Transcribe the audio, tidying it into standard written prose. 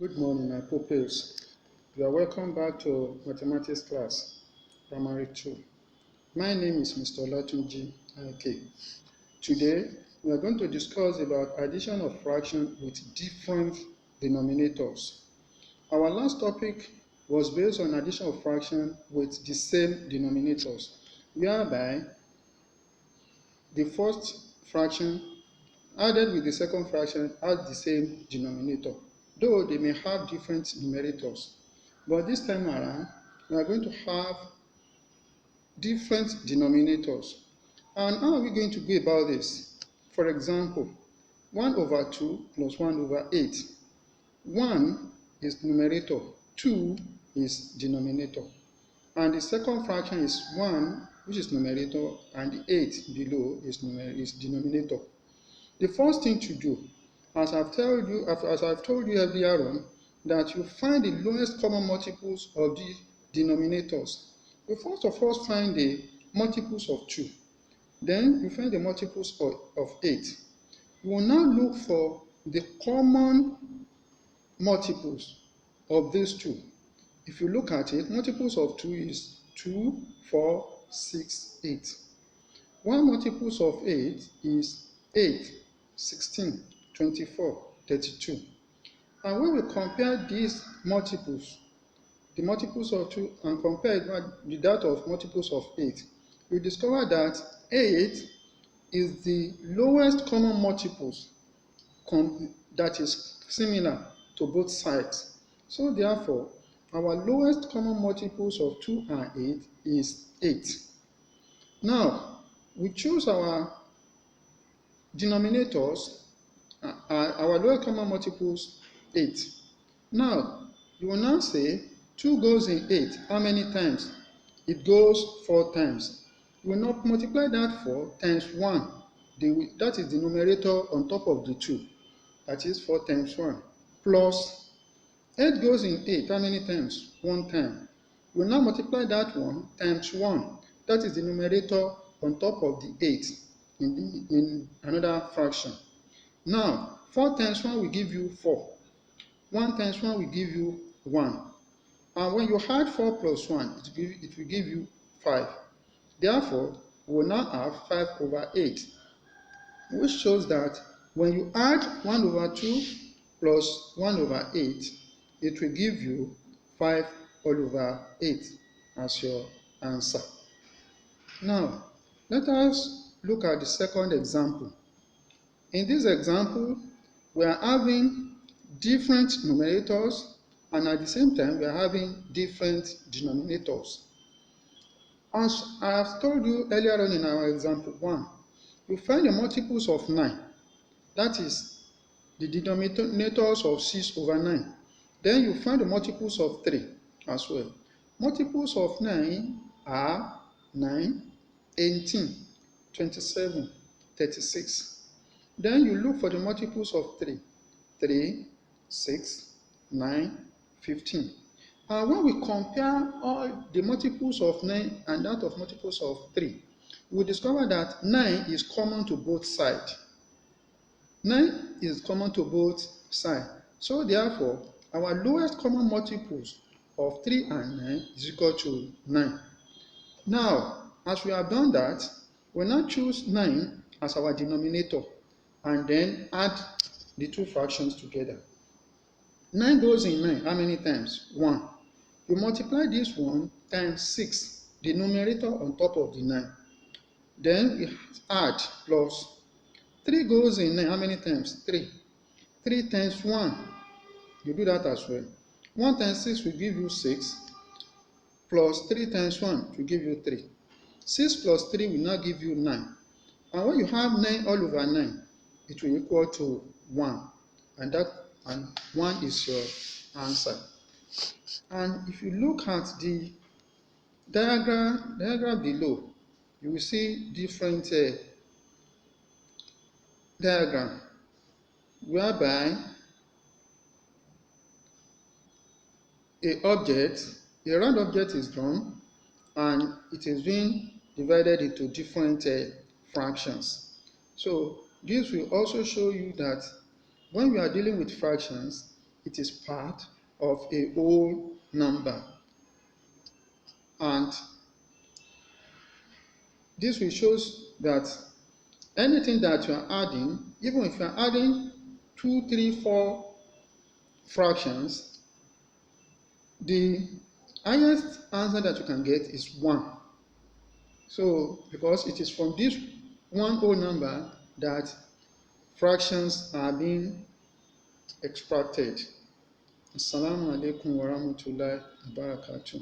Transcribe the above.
Good morning, my pupils. You are welcome back to mathematics class, primary 2. My name is Mr. Olatunji IK. Today, we are going to discuss about addition of fraction with different denominators. Our last topic was based on addition of fraction with the same denominators, whereby the first fraction added with the second fraction has the same denominator, though they may have different numerators. But this time around, we are going to have different denominators. And how are we going to go about this? For example, 1 over 2 plus 1 over 8. 1 is numerator, 2 is denominator. And the second fraction is 1, which is numerator, and the 8 below is denominator. The first thing to do, as I've told you earlier on, that you find the lowest common multiples of the denominators. You first of all find the multiples of 2. Then you find the multiples of 8. You will now look for the common multiples of these two. If you look at it, multiples of 2 is 2, 4, 6, 8. One multiples of 8 is 8, 16, 24, 32. And when we compare these multiples, the multiples of 2, and compare it with that of multiples of 8, we discover that 8 is the lowest common multiples that is similar to both sides. So therefore, our lowest common multiples of 2 and 8 is 8. Now, we choose our denominators, our lowest common multiples, 8. Now, you will now say 2 goes in 8. How many times? It goes 4 times. You will not multiply that 4 times 1. That is the numerator on top of the 2. That is 4 times 1. Plus 8 goes in 8. How many times? 1 time. You will now multiply that 1 times 1. That is the numerator on top of the 8 in another fraction. Now, 4 times 1 will give you 4. 1 times 1 will give you 1. And when you add 4 plus 1, it will give you 5. Therefore, we will now have 5 over 8, which shows that when you add 1 over 2 plus 1 over 8, it will give you 5 all over 8 as your answer. Now, let us look at the second example. In this example, we are having different numerators, and at the same time, we are having different denominators. As I have told you earlier on in our example 1, you find the multiples of 9. That is the denominators of 6 over 9. Then you find the multiples of 3 as well. Multiples of 9 are 9, 18, 27, 36. Then you look for the multiples of 3. 3, 6, 9, 15. And when we compare all the multiples of 9 and that of multiples of 3, we discover that 9 is common to both sides. 9 is common to both sides. So therefore, our lowest common multiples of 3 and 9 is equal to 9. Now, as we have done that, we now choose 9 as our denominator and then add the two fractions together. 9 goes in 9. How many times? 1. You multiply this 1 times 6, the numerator on top of the 9. Then we add plus 3 goes in 9. How many times? 3. 3 times 1. You do that as well. 1 times 6 will give you 6. Plus 3 times 1 will give you 3. 6 plus 3 will now give you 9. And when you have 9 all over 9, it will equal to 1. And 1 is your answer. And if you look at the diagram below, you will see different diagram whereby a round object is drawn and it is being divided into different fractions. So this will also show you that when we are dealing with fractions, it is part of a whole number. And this will show that anything that you are adding, even if you are adding 2, 3, 4 fractions, the highest answer that you can get is 1. So, because it is from this one whole number that fractions are being extracted. Assalamu alaikum wa rahmatullahi wa barakatuh.